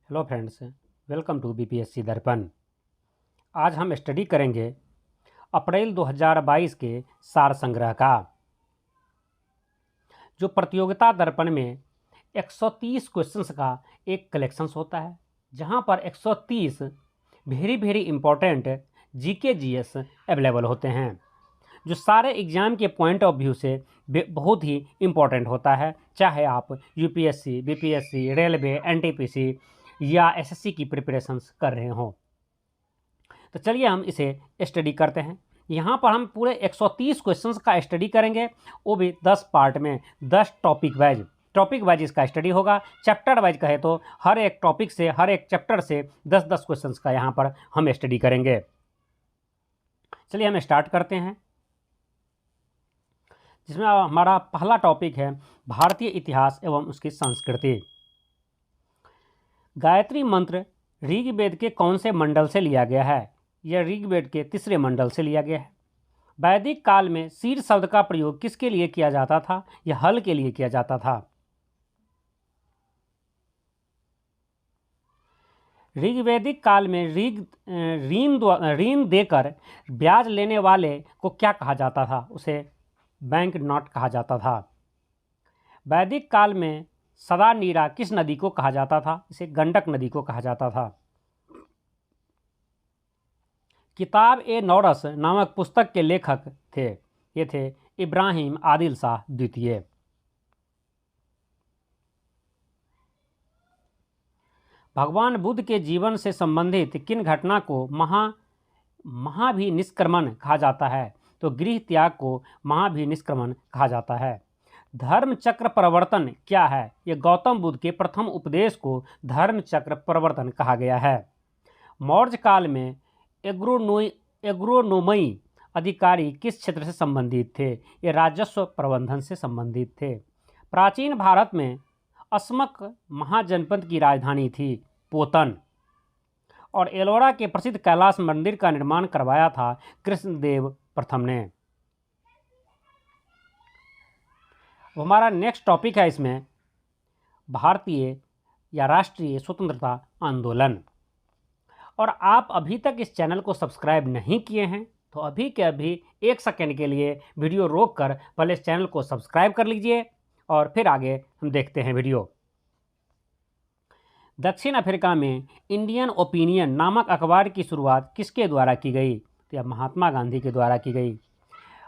Hello friends, welcome to BPSC Darpan. आज हम study करेंगे अप्रैल 2022 के सार संग्रह का, जो प्रतियोगिता दर्पण में 130 क्वेश्चंस का एक कलेक्शंस होता है, जहां पर 130 very important GK GS available होते हैं, जो सारे एग्ज़ाम के पॉइंट ऑफ व्यू से बहुत ही इम्पोर्टेंट होता है। चाहे आप यूपीएससी, बीपीएससी, रेलवे, एनटीपीसी या एसएससी की प्रिपरेशंस कर रहे हों। तो चलिए हम इसे स्टडी करते हैं। यहाँ पर हम पूरे 130 क्वेश्चंस का स्टडी करेंगे, वो भी 10 पार्ट में, 10 टॉपिक वाइज इसका स्टडी होगा। चैप्टर वाइज कहे तो हर एक टॉपिक से, हर एक चैप्टर से 10-10 क्वेश्चंस का यहाँ पर हम स्टडी करेंगे। चलिए हम स्टार्ट करते हैं, जिसमें हमारा पहला टॉपिक है भारतीय इतिहास एवं उसकी संस्कृति। गायत्री मंत्र ऋग्वेद के कौन से मंडल से लिया गया है? यह ऋग्वेद के 3 मंडल से लिया गया है। वैदिक काल में शीर शब्द का प्रयोग किसके लिए किया जाता था? यह हल के लिए किया जाता था। ऋग्वैदिक काल में ऋण देकर ब्याज लेने वाले को क्या कहा जाता था? उसे बैंक नोट कहा जाता था। वैदिक काल में सदा नीरा किस नदी को कहा जाता था? इसे गंडक नदी को कहा जाता था। किताब ए नौरस नामक पुस्तक के लेखक थे, ये थे इब्राहिम आदिल शाह द्वितीय। भगवान बुद्ध के जीवन से संबंधित किन घटना को महाभिनिष्क्रमण कहा जाता है? तो गृह त्याग को महाभिनिष्क्रमण कहा जाता है। धर्म चक्र प्रवर्तन क्या है? यह गौतम बुद्ध के प्रथम उपदेश को धर्म चक्र प्रवर्तन कहा गया है। मौर्य काल में एग्रोनोमी अधिकारी किस क्षेत्र से संबंधित थे? ये राजस्व प्रबंधन से संबंधित थे। प्राचीन भारत में अस्मक महाजनपद की राजधानी थी पोतन, और एलोरा के प्रसिद्ध कैलाश मंदिर का निर्माण करवाया था कृष्णदेव प्रथम ने। हमारा नेक्स्ट टॉपिक है इसमें भारतीय या राष्ट्रीय स्वतंत्रता आंदोलन। और आप अभी तक इस चैनल को सब्सक्राइब नहीं किए हैं तो अभी के अभी 1 सेकेंड के लिए वीडियो रोक कर पहले इस चैनल को सब्सक्राइब कर लीजिए और फिर आगे हम देखते हैं वीडियो। दक्षिण अफ्रीका में इंडियन ओपिनियन नामक अखबार की शुरुआत किसके द्वारा की गई? तो यह महात्मा गांधी के द्वारा की गई।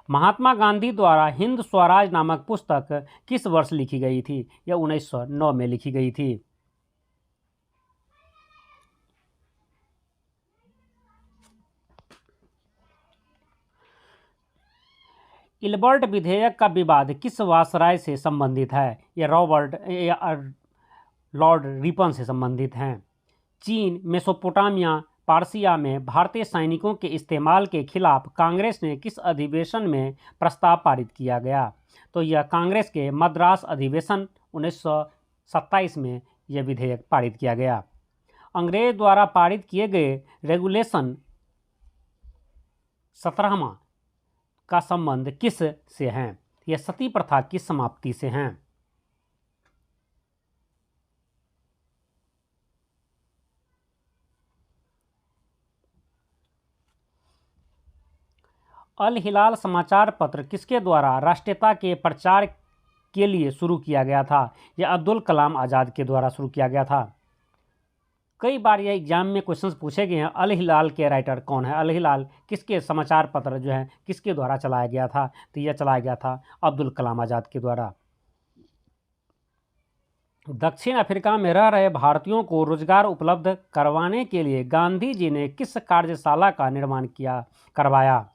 महात्मा गांधी द्वारा हिंद स्वराज नामक पुस्तक किस वर्ष लिखी गई थी? यह 1909 में लिखी गई थी। इल्बर्ट विधेयक का विवाद किस वायसराय से संबंधित है? यह लॉर्ड रिपन से संबंधित हैं। चीन, मेसोपोटामिया, पार्सिया में भारतीय सैनिकों के इस्तेमाल के खिलाफ कांग्रेस ने किस अधिवेशन में प्रस्ताव पारित किया गया? तो यह कांग्रेस के मद्रास अधिवेशन 1927 में यह विधेयक पारित किया गया। अंग्रेज द्वारा पारित किए गए रेगुलेशन 17वां का संबंध किस से हैं? यह सती प्रथा की समाप्ति से हैं। अल हिलाल समाचार पत्र किसके द्वारा राष्ट्रीयता के प्रचार के लिए शुरू किया गया था? यह अब्दुल कलाम आज़ाद के द्वारा शुरू किया गया था। कई बार यह एग्जाम में क्वेश्चंस पूछे गए हैं, अल हिलाल के राइटर कौन है? अल हिलाल किसके समाचार पत्र जो है किसके द्वारा चलाया गया था? तो यह चलाया गया था अब्दुल कलाम आज़ाद के द्वारा। दक्षिण अफ्रीका में रह रहे भारतीयों को रोजगार उपलब्ध करवाने के लिए गांधी जी ने किस कार्यशाला का निर्माण करवाया?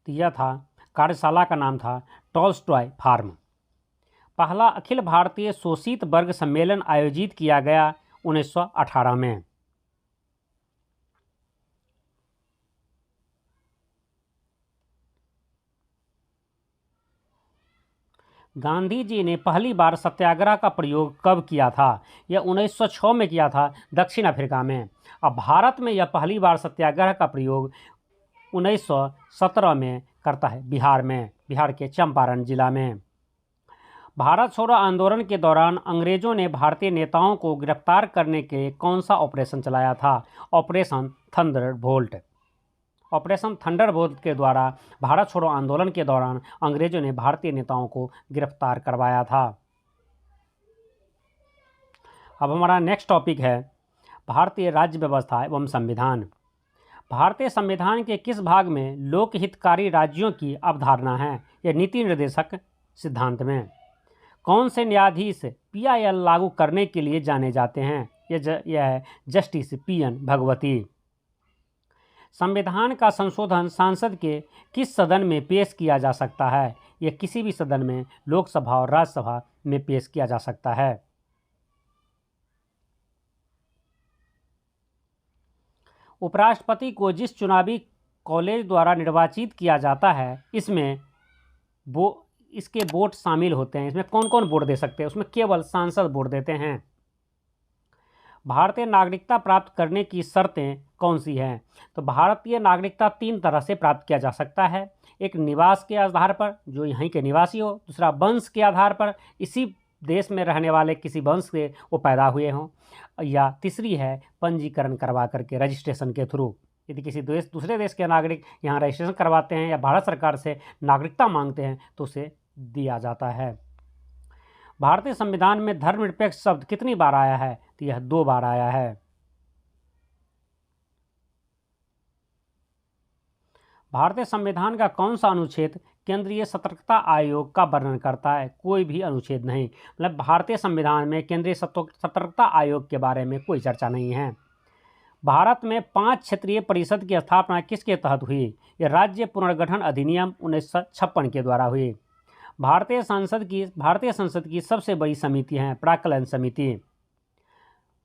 तो यह था, कार्यशाला का नाम था टॉलस्टॉय फार्म। पहला अखिल भारतीय शोषित वर्ग सम्मेलन आयोजित किया गया 1918 में। गांधी जी ने पहली बार सत्याग्रह का प्रयोग कब किया था? यह 1906 में किया था दक्षिण अफ्रीका में। अब भारत में यह पहली बार सत्याग्रह का प्रयोग 1917 में करता है, बिहार के चंपारण जिला में। भारत छोड़ो आंदोलन के दौरान अंग्रेजों ने भारतीय नेताओं को गिरफ्तार करने के लिए कौन सा ऑपरेशन चलाया था? Operation Thunderbolt. ऑपरेशन थंडरबोल्ट के द्वारा भारत छोड़ो आंदोलन के दौरान अंग्रेजों ने भारतीय नेताओं को गिरफ्तार करवाया था। अब हमारा नेक्स्ट टॉपिक है भारतीय राज्य व्यवस्था एवं संविधान। भारतीय संविधान के किस भाग में लोकहितकारी राज्यों की अवधारणा है? यह नीति निर्देशक सिद्धांत में। कौन से न्यायाधीश PIL लागू करने के लिए जाने जाते हैं? यह है जस्टिस PN भगवती। संविधान का संशोधन संसद के किस सदन में पेश किया जा सकता है? यह किसी भी सदन में, लोकसभा और राज्यसभा में पेश किया जा सकता है। उपराष्ट्रपति को जिस चुनावी कॉलेज द्वारा निर्वाचित किया जाता है, इसके वोट शामिल होते हैं। इसमें कौन कौन वोट दे सकते हैं? उसमें केवल सांसद वोट देते हैं। भारतीय नागरिकता प्राप्त करने की शर्तें कौन सी हैं? तो भारतीय नागरिकता 3 तरह से प्राप्त किया जा सकता है। एक निवास के आधार पर, जो यहीं के निवासी हो। दूसरा वंश के आधार पर, इसी देश में रहने वाले किसी वंश से वो पैदा हुए हों। या तीसरी है पंजीकरण करवा करके, रजिस्ट्रेशन के थ्रू। यदि किसी दूसरे देश के नागरिक यहाँ रजिस्ट्रेशन करवाते हैं या भारत सरकार से नागरिकता मांगते हैं तो उसे दिया जाता है। भारतीय संविधान में धर्मनिरपेक्ष शब्द कितनी बार आया है? तो यह 2 बार आया है। भारतीय संविधान का कौन सा अनुच्छेद केंद्रीय सतर्कता आयोग का वर्णन करता है? कोई भी अनुच्छेद नहीं। मतलब भारतीय संविधान में केंद्रीय सतर्कता आयोग के बारे में कोई चर्चा नहीं है। भारत में 5 क्षेत्रीय परिषद की स्थापना किसके तहत हुई? यह राज्य पुनर्गठन अधिनियम 1956 के द्वारा हुई। भारतीय संसद की सबसे बड़ी समिति है प्राक्कलन समिति।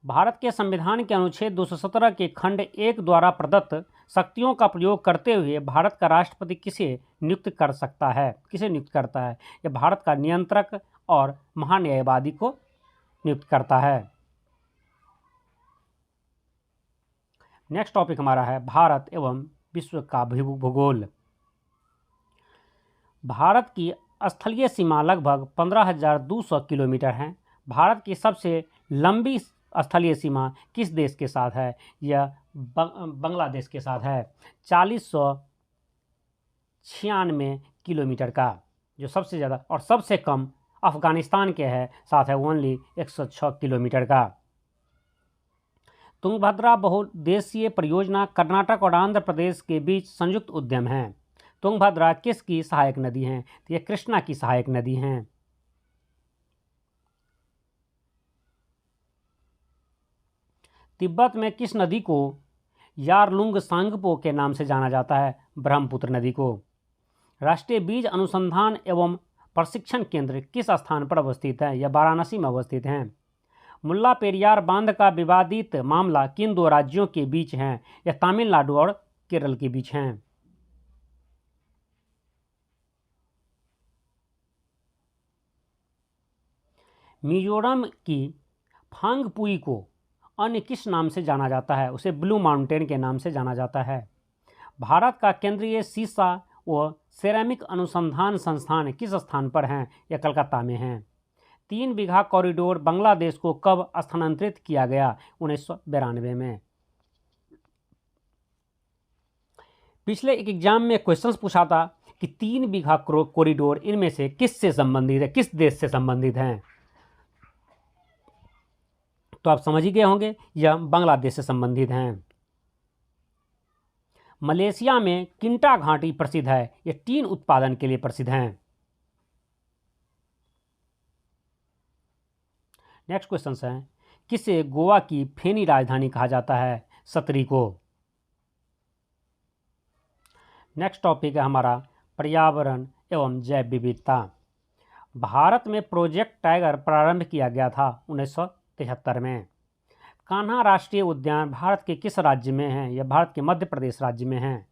भारत के संविधान के अनुच्छेद 217 के खंड 1 द्वारा प्रदत्त शक्तियों का प्रयोग करते हुए भारत का राष्ट्रपति किसे नियुक्त करता है? यह भारत का नियंत्रक और महान्यायवादी को नियुक्त करता है। नेक्स्ट टॉपिक हमारा है भारत एवं विश्व का भूगोल। भारत की स्थलीय सीमा लगभग 15,200 किलोमीटर है। भारत की सबसे लंबी स्थलीय सीमा किस देश के साथ है? यह बांग्लादेश के साथ है, 4096 किलोमीटर का, जो सबसे ज़्यादा। और सबसे कम अफगानिस्तान के साथ है, ओनली 106 किलोमीटर का। तुंगभद्रा बहुउद्देशीय परियोजना कर्नाटक और आंध्र प्रदेश के बीच संयुक्त उद्यम है। तुंगभद्रा किसकी सहायक नदी है? तो ये कृष्णा की सहायक नदी हैं। तिब्बत में किस नदी को यारलुंग सांगपो के नाम से जाना जाता है? ब्रह्मपुत्र नदी को। राष्ट्रीय बीज अनुसंधान एवं प्रशिक्षण केंद्र किस स्थान पर अवस्थित है? यह वाराणसी में अवस्थित हैं। मुल्ला पेरियार बांध का विवादित मामला किन 2 राज्यों के बीच है? यह तमिलनाडु और केरल के बीच हैं। मिजोरम की फांगपुई को अन्य किस नाम से जाना जाता है? उसे ब्लू माउंटेन के नाम से जाना जाता है। भारत का केंद्रीय शीशा व सेरामिक अनुसंधान संस्थान किस स्थान पर हैं? यह कलकत्ता में हैं। 3 बीघा कॉरिडोर बांग्लादेश को कब स्थानांतरित किया गया? 1992 में। पिछले एक एग्जाम में क्वेश्चंस पूछा था कि 3 बीघा कॉरिडोर इनमें से किससे संबंधित है, किस देश से संबंधित हैं? तो आप समझ ही गए होंगे, यह बांग्लादेश से संबंधित हैं। मलेशिया में किंटा घाटी प्रसिद्ध है। यह टीन उत्पादन के लिए प्रसिद्ध हैं। नेक्स्ट क्वेश्चन है, किसे गोवा की फेनी राजधानी कहा जाता है? सतरी को। नेक्स्ट टॉपिक है हमारा पर्यावरण एवं जैव विविधता। भारत में प्रोजेक्ट टाइगर प्रारंभ किया गया था 1973 में। कान्हा राष्ट्रीय उद्यान भारत के किस राज्य में है? यह भारत के मध्य प्रदेश राज्य में है।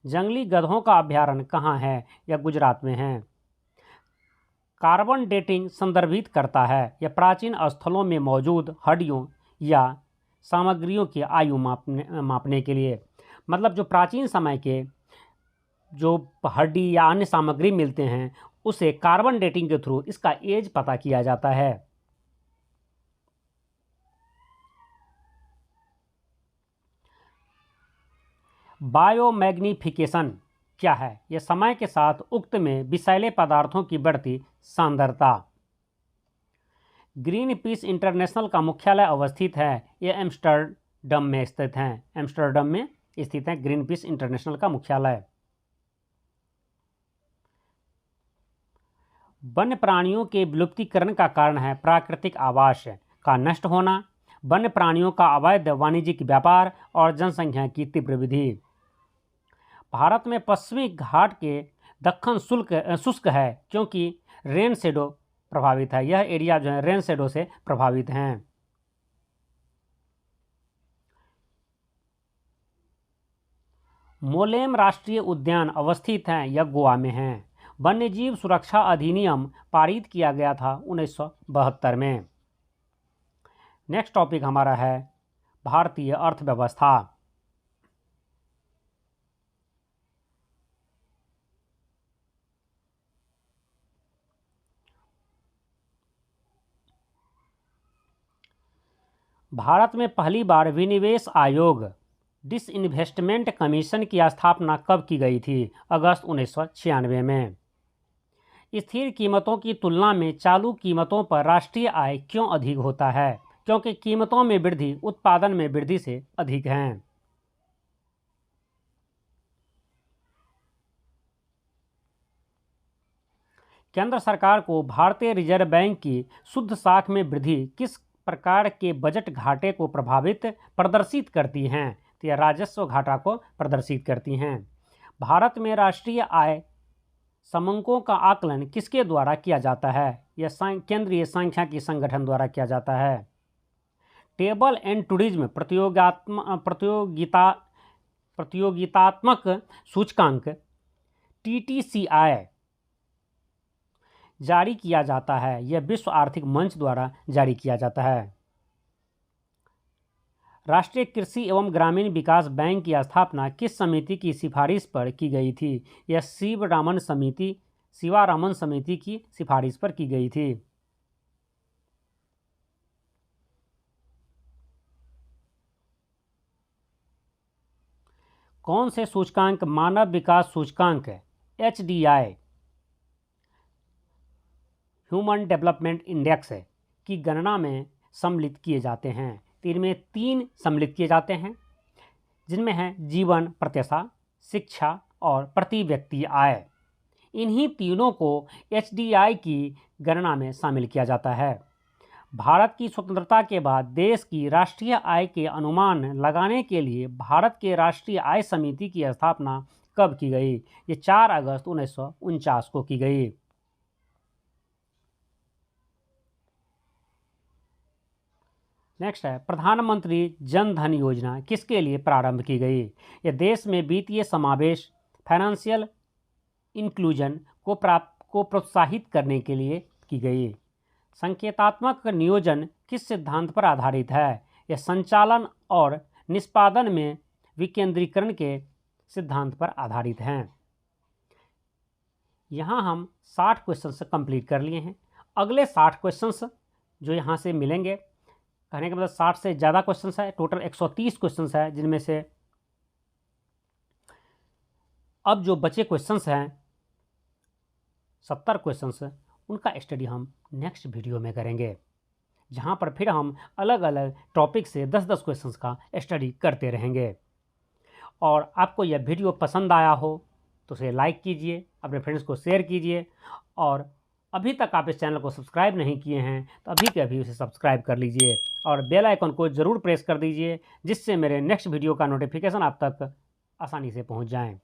जंगली गधों का अभ्यारण्य कहाँ है? यह गुजरात में है। कार्बन डेटिंग संदर्भित करता है। यह प्राचीन स्थलों में मौजूद हड्डियों या सामग्रियों की आयु मापने के लिए, मतलब जो प्राचीन समय के जो हड्डी या अन्य सामग्री मिलते हैं उसे कार्बन डेटिंग के थ्रू इसका एज पता किया जाता है। बायोमैग्नीफिकेशन क्या है? यह समय के साथ उक्त में विषैले पदार्थों की बढ़ती सांद्रता। ग्रीन पीस इंटरनेशनल का मुख्यालय अवस्थित है, यह एम्स्टर्डम में स्थित है। एम्स्टर्डम में स्थित है ग्रीन पीस इंटरनेशनल का मुख्यालय। वन्य प्राणियों के विलुप्तीकरण का कारण है प्राकृतिक आवास का नष्ट होना, वन्य प्राणियों का अवैध वाणिज्यिक व्यापार और जनसंख्या की तीव्र वृद्धि। भारत में पश्चिमी घाट के दक्कन शुष्क है क्योंकि रेन शेडो प्रभावित है। यह एरिया जो है रेन शेडो से प्रभावित हैं। मोलेम राष्ट्रीय उद्यान अवस्थित है, यह गोवा में है। वन्यजीव सुरक्षा अधिनियम पारित किया गया था 1972 में। नेक्स्ट टॉपिक हमारा है भारतीय अर्थव्यवस्था। भारत में पहली बार विनिवेश आयोग डिसइन्वेस्टमेंट कमीशन की स्थापना कब की गई थी? अगस्त 1996 में। स्थिर कीमतों की तुलना में चालू कीमतों पर राष्ट्रीय आय क्यों अधिक होता है? क्योंकि कीमतों में वृद्धि उत्पादन में वृद्धि से अधिक है। केंद्र सरकार को भारतीय रिजर्व बैंक की शुद्ध साख में वृद्धि किस प्रकार के बजट घाटे को प्रदर्शित करती हैं? तो यह राजस्व घाटा को प्रदर्शित करती हैं। भारत में राष्ट्रीय आय समंकों का आकलन किसके द्वारा किया जाता है? यह केंद्रीय सांख्यिकी संगठन द्वारा किया जाता है। टेबल एंड टूरिज्म प्रतियोगितात्मक सूचकांक TTCI जारी किया जाता है। यह विश्व आर्थिक मंच द्वारा जारी किया जाता है। राष्ट्रीय कृषि एवं ग्रामीण विकास बैंक की स्थापना किस समिति की सिफारिश पर की गई थी? यह शिवरामन समिति की सिफारिश पर की गई थी। कौन से सूचकांक मानव विकास सूचकांक HDI ह्यूमन डेवलपमेंट इंडेक्स की गणना में सम्मिलित किए जाते हैं? इनमें 3 सम्मिलित किए जाते हैं, जिनमें है जीवन प्रत्याशा, शिक्षा और प्रति व्यक्ति आय। इन्हीं तीनों को HDI की गणना में शामिल किया जाता है। भारत की स्वतंत्रता के बाद देश की राष्ट्रीय आय के अनुमान लगाने के लिए भारत के राष्ट्रीय आय समिति की स्थापना कब की गई? ये 4 अगस्त 1949 को की गई। नेक्स्ट है प्रधानमंत्री जन धन योजना किसके लिए प्रारंभ की गई? यह देश में वित्तीय समावेश फाइनेंशियल इंक्लूजन को प्रोत्साहित करने के लिए की गई। संकेतात्मक नियोजन किस सिद्धांत पर आधारित है? यह संचालन और निष्पादन में विकेंद्रीकरण के सिद्धांत पर आधारित है। यहाँ हम 60 क्वेश्चन कंप्लीट कर लिए हैं। अगले 60 क्वेश्चंस जो यहाँ से मिलेंगे, कहने का मतलब 60 से ज़्यादा क्वेश्चंस है, टोटल 130 क्वेश्चंस है, जिनमें से अब जो बचे क्वेश्चंस हैं 70 क्वेश्चंस, उनका स्टडी हम नेक्स्ट वीडियो में करेंगे, जहां पर फिर हम अलग अलग टॉपिक से 10-10 क्वेश्चंस का स्टडी करते रहेंगे। और आपको यह वीडियो पसंद आया हो तो उसे लाइक कीजिए, अपने फ्रेंड्स को शेयर कीजिए, और अभी तक आप इस चैनल को सब्सक्राइब नहीं किए हैं तो अभी के अभी उसे सब्सक्राइब कर लीजिए और बेल आइकन को ज़रूर प्रेस कर दीजिए, जिससे मेरे नेक्स्ट वीडियो का नोटिफिकेशन आप तक आसानी से पहुंच जाए।